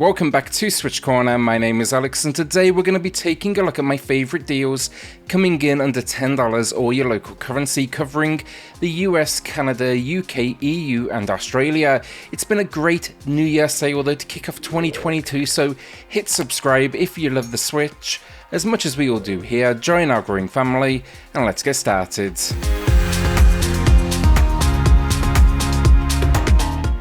Welcome back to SwitchCorner. My name is Alex and today we're going to be taking a look at my favourite deals coming in under $10 or your local currency, covering the US, Canada, UK, EU and Australia. It's been a great New Year sale though to kick off 2022, so hit subscribe if you love the Switch as much as we all do here. Join our growing family and let's get started.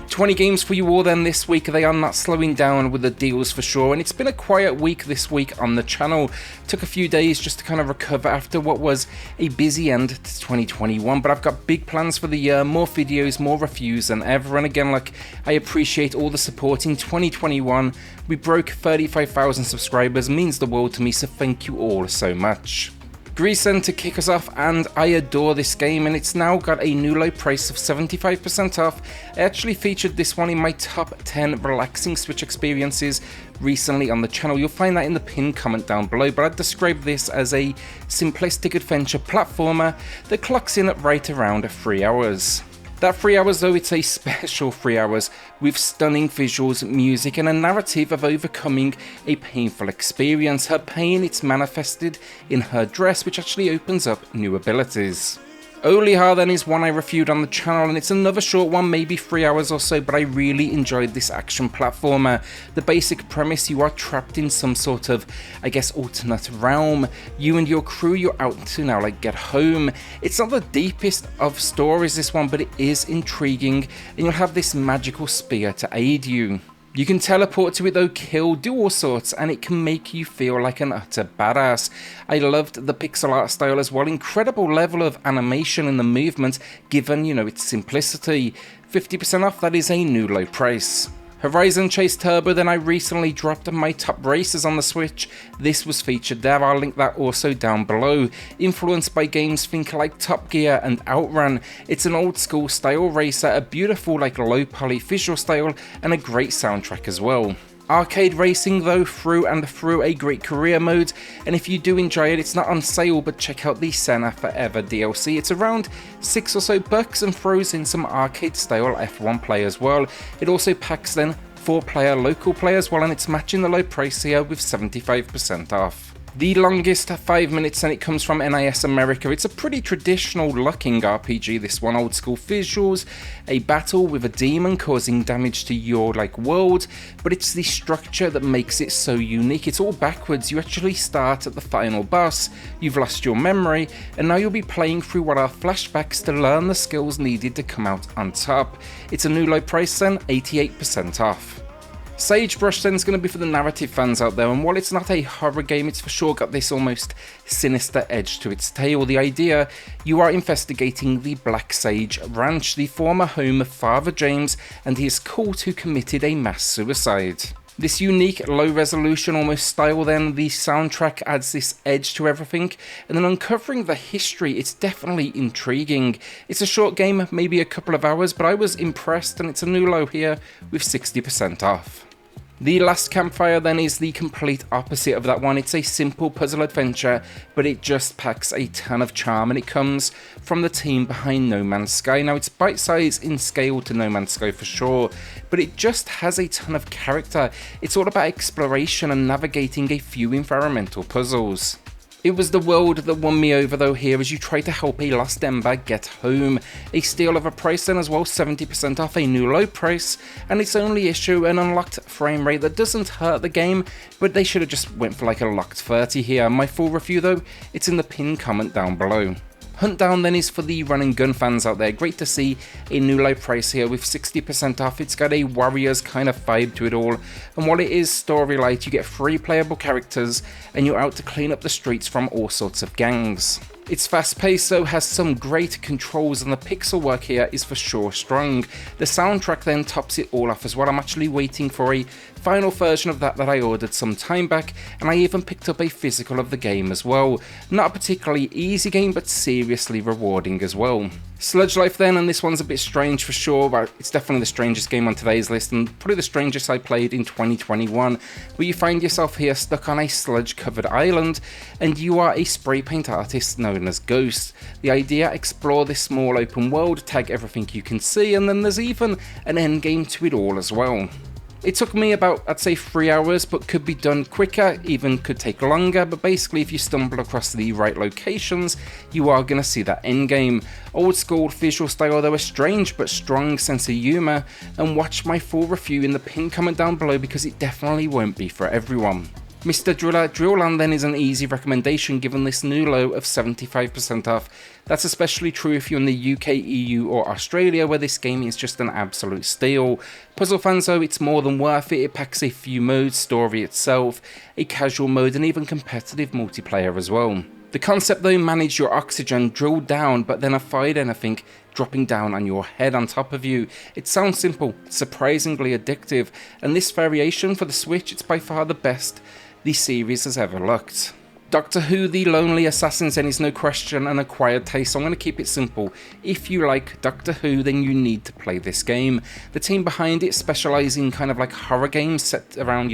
20 games for you all then this week. They are not slowing down with the deals for sure, and it's been a quiet week this week on the channel. Took a few days just to kind of recover after what was a busy end to 2021, but I've got big plans for the year, more videos, more reviews than ever, and again, like, I appreciate all the support in 2021. We broke 35,000 subscribers, means the world to me, so thank you all so much. GRIS to kick us off, and I adore this game, and it's now got a new low price of 75% off. I actually featured this one in my top 10 relaxing Switch experiences recently on the channel. You'll find that in the pinned comment down below, but I'd describe this as a simplistic adventure platformer that clocks in at right around 3 hours. That 3 hours though, it's a special 3 hours with stunning visuals, music and a narrative of overcoming a painful experience. Her pain, it's manifested in her dress, which actually opens up new abilities. Olija then is one I reviewed on the channel, and it's another short one, maybe 3 hours or so, but I really enjoyed this action platformer. The basic premise, you are trapped in some sort of, I guess, alternate realm. You and your crew, you're out to now get home. It's not the deepest of stories, this one, but it is intriguing, and you'll have this magical spear to aid you. You can teleport to it though, kill, do all sorts, and it can make you feel like an utter badass. I loved the pixel art style as well, incredible level of animation in the movement given, its simplicity. 50% off, that is a new low price. Horizon Chase Turbo, then I recently dropped my top races on the Switch. This was featured there, I'll link that also down below. Influenced by games think like Top Gear and Outrun, it's an old school style racer, a beautiful low poly visual style and a great soundtrack as well. Arcade racing though, through and through, a great career mode, and if you do enjoy it, it's not on sale, but check out the Senna Forever DLC. It's around $6 or so and throws in some arcade style F1 play as well. It also packs then 4-player local play as well, and it's matching the low price here with 75% off. The longest 5 minutes, and it comes from NIS America. It's a pretty traditional looking RPG, this one, old school visuals, a battle with a demon causing damage to your world, but it's the structure that makes it so unique. It's all backwards. You actually start at the final boss, you've lost your memory, and now you'll be playing through what are flashbacks to learn the skills needed to come out on top. It's a new low price then, 88% off. Sagebrush then is going to be for the narrative fans out there, and while it's not a horror game, it's for sure got this almost sinister edge to its tale. The idea, you are investigating the Black Sage Ranch, the former home of Father James and his cult who committed a mass suicide. This unique low resolution almost style then, the soundtrack adds this edge to everything, and then uncovering the history, it's definitely intriguing. It's a short game, maybe a couple of hours, but I was impressed, and it's a new low here with 60% off. The Last Campfire then is the complete opposite of that one. It's a simple puzzle adventure, but it just packs a ton of charm, and it comes from the team behind No Man's Sky. Now, it's bite-sized in scale to No Man's Sky for sure, but it just has a ton of character. It's all about exploration and navigating a few environmental puzzles. It was the world that won me over though here as you try to help a lost ember get home. A steal of a price then as well, 70% off, a new low price, and its only issue, an unlocked frame rate that doesn't hurt the game, but they should have just went for a locked 30 here. My full review though, it's in the pinned comment down below. Huntdown then is for the run and gun fans out there. Great to see a new low price here with 60% off. It's got a Warriors kind of vibe to it all, and while it is story light, you get 3 playable characters and you're out to clean up the streets from all sorts of gangs. It's fast paced though, has some great controls, and the pixel work here is for sure strong. The soundtrack then tops it all off as well. I'm actually waiting for a final version of that I ordered some time back, and I even picked up a physical of the game as well. Not a particularly easy game, but seriously rewarding as well. Sludge Life then, and this one's a bit strange for sure, but it's definitely the strangest game on today's list, and probably the strangest I played in 2021, where you find yourself here stuck on a sludge covered island, and you are a spray paint artist known as Goose. The idea, explore this small open world, tag everything you can see, and then there's even an end game to it all as well. It took me about, I'd say 3 hours, but could be done quicker, even could take longer, but basically if you stumble across the right locations, you are going to see that endgame. Old school visual style though, a strange but strong sense of humour, and watch my full review in the pinned comment down below because it definitely won't be for everyone. Mr. Driller, DrillLand then is an easy recommendation given this new low of 75% off. That's especially true if you're in the UK, EU or Australia where this game is just an absolute steal. Puzzle fans though, it's more than worth it. It packs a few modes, story itself, a casual mode and even competitive multiplayer as well. The concept though, manage your oxygen, drill down but then avoid anything dropping down on your head on top of you. It sounds simple, surprisingly addictive, and this variation for the Switch, it's by far the best the series has ever looked. Doctor Who The Lonely Assassins then is no question an acquired taste, so I'm going to keep it simple. If you like Doctor Who, then you need to play this game. The team behind it specialise in kind of like horror games set around,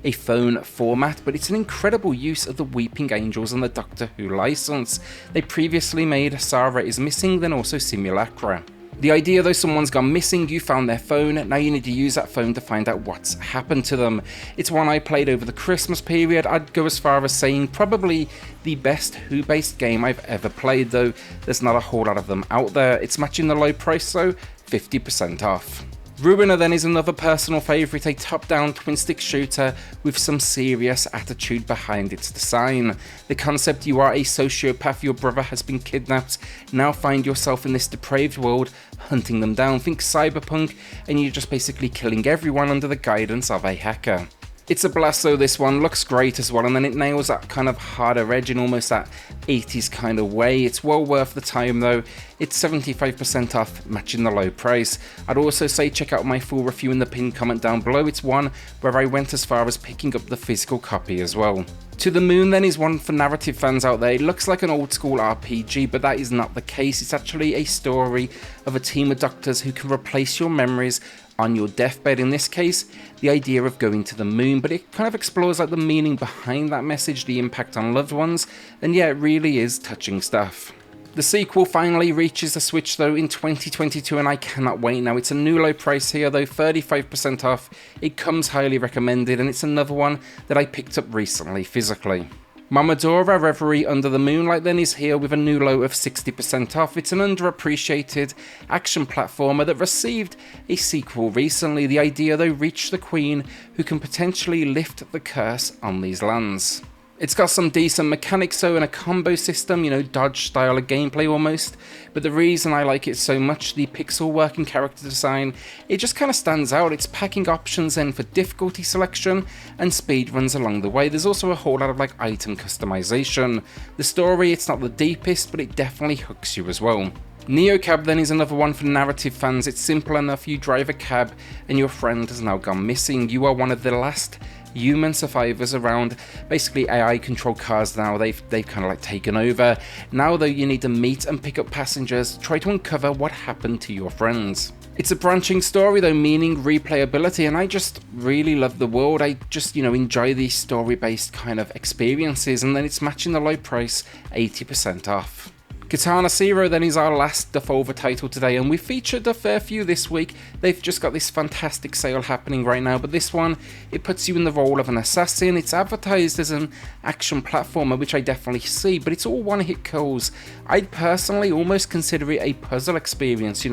a phone format, but it's an incredible use of the Weeping Angels and the Doctor Who license. They previously made Sarah Is Missing, then also Simulacra. The idea though, someone's gone missing, you found their phone, now you need to use that phone to find out what's happened to them. It's one I played over the Christmas period. I'd go as far as saying probably the best Who based game I've ever played, though there's not a whole lot of them out there. It's matching the low price though, 50% off. Ruiner then is another personal favourite, a top-down twin-stick shooter with some serious attitude behind its design. The concept, you are a sociopath, your brother has been kidnapped, now find yourself in this depraved world, hunting them down. Think cyberpunk, and you're just basically killing everyone under the guidance of a hacker. It's a blast though, this one, looks great as well, and then it nails that kind of harder edge in almost that 80s kind of way. It's well worth the time though, it's 75% off, matching the low price. I'd also say check out my full review in the pinned comment down below. It's one where I went as far as picking up the physical copy as well. To the Moon then is one for narrative fans out there. It looks like an old school RPG, but that is not the case. It's actually a story of a team of doctors who can replace your memories on your deathbed. In this case, the idea of going to the moon, but it kind of explores like the meaning behind that message, the impact on loved ones, and yeah, it really is touching stuff. The sequel finally reaches the Switch though in 2022, and I cannot wait now. It's a new low price here though, 35% off. It comes highly recommended, and it's another one that I picked up recently physically. Momodoa Reverie Under the Moonlight then is here with a new low of 60% off. It's an underappreciated action platformer that received a sequel recently. The idea though, reach the queen who can potentially lift the curse on these lands. It's got some decent mechanics though, and a combo system, dodge style of gameplay almost, but the reason I like it so much, the pixel work and character design, it just kind of stands out. It's packing options in for difficulty selection and speed runs along the way. There's also a whole lot of like item customization. The story, it's not the deepest, but it definitely hooks you as well. Neocab then is another one for narrative fans. It's simple enough, you drive a cab and your friend has now gone missing. You are one of the last human survivors around. Basically AI controlled cars now, they've kind of like taken over. Now though, you need to meet and pick up passengers, try to uncover what happened to your friends. It's a branching story though, meaning replayability, and I just really love the world. I just enjoy these story based kind of experiences, and then it's matching the low price, 80% off. Katana Zero then is our last Devolver title today, and we featured a fair few this week. They've just got this fantastic sale happening right now, but this one, it puts you in the role of an assassin. It's advertised as an action platformer, which I definitely see, but it's all one-hit kills. I'd personally almost consider it a puzzle experience,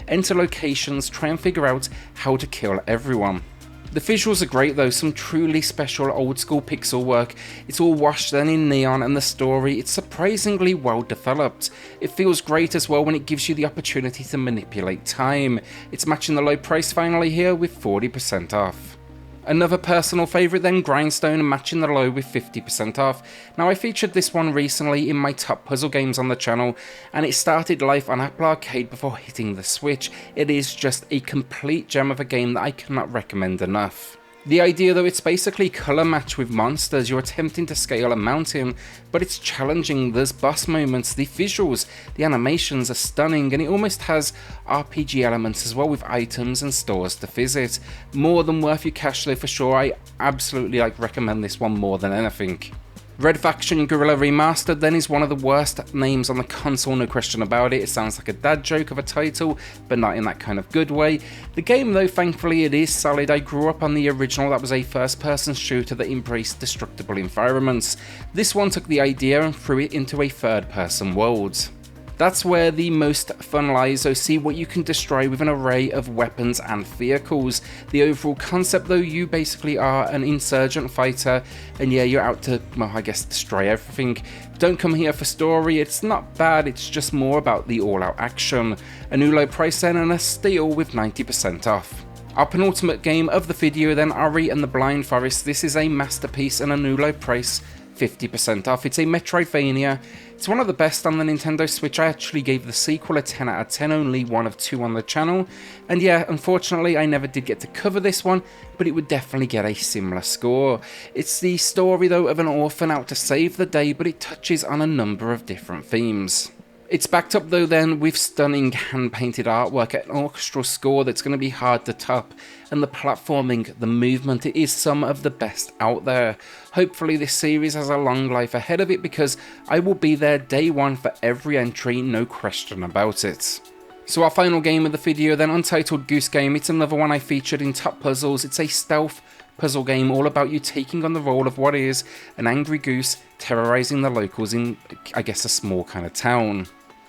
enter locations, try and figure out how to kill everyone. The visuals are great though, some truly special old school pixel work. It's all washed then in neon, and the story, it's surprisingly well developed. It feels great as well when it gives you the opportunity to manipulate time. It's matching the low price finally here with 40% off. Another personal favourite then, Grindstone, matching the low with 50% off. Now I featured this one recently in my top puzzle games on the channel, and it started life on Apple Arcade before hitting the Switch. It is just a complete gem of a game that I cannot recommend enough. The idea though, it's basically colour match with monsters. You're attempting to scale a mountain, but it's challenging. There's boss moments, the visuals, the animations are stunning, and it almost has RPG elements as well with items and stores to visit. More than worth your cash though for sure. I absolutely recommend this one more than anything. Red Faction Guerilla Remastered then is one of the worst names on the console, no question about it. It sounds like a dad joke of a title, but not in that kind of good way. The game though, thankfully it is solid. I grew up on the original that was a first person shooter that embraced destructible environments. This one took the idea and threw it into a third person world. That's where the most fun lies, so see what you can destroy with an array of weapons and vehicles. The overall concept though, you basically are an insurgent fighter, and yeah, you're out to, well, I guess destroy everything. Don't come here for story, it's not bad, it's just more about the all-out action. A new low price then and a steal with 90% off. Our penultimate game of the video then, Ori and the Blind Forest. This is a masterpiece and a new low price, 50% off. It's a Metroidvania. It's one of the best on the Nintendo Switch. I actually gave the sequel a 10 out of 10, only one of 2 on the channel. And yeah, unfortunately I never did get to cover this one, but it would definitely get a similar score. It's the story though of an orphan out to save the day, but it touches on a number of different themes. It's backed up though then with stunning hand-painted artwork, an orchestral score that's going to be hard to top, and the platforming, the movement, it is some of the best out there. Hopefully this series has a long life ahead of it, because I will be there day one for every entry, no question about it. So our final game of the video then, Untitled Goose Game. It's another one I featured in Top Puzzles. It's a stealth puzzle game all about you taking on the role of what is an angry goose terrorizing the locals in, I guess, a small kind of town.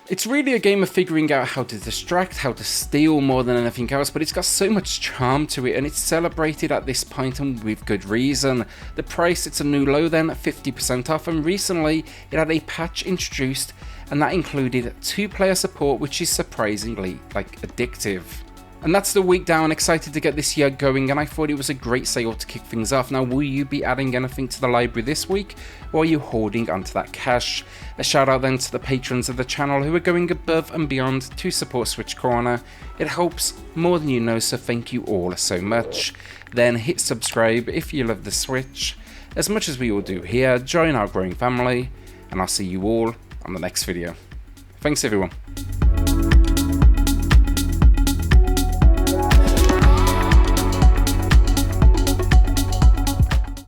It's really a game of figuring out how to distract, how to steal more than anything else, but it's got so much charm to it, and it's celebrated at this point and with good reason. The price, it's a new low then, 50% off, and recently it had a patch introduced, and that included 2-player support, which is surprisingly addictive. And that's the week down. Excited to get this year going, and I thought it was a great sale to kick things off. Now, will you be adding anything to the library this week, or are you holding onto that cash? A shout out then to the patrons of the channel who are going above and beyond to support SwitchCorner. It helps more than you know, so thank you all so much. Then hit subscribe if you love the Switch, as much as we all do here. Join our growing family, and I'll see you all on the next video. Thanks everyone.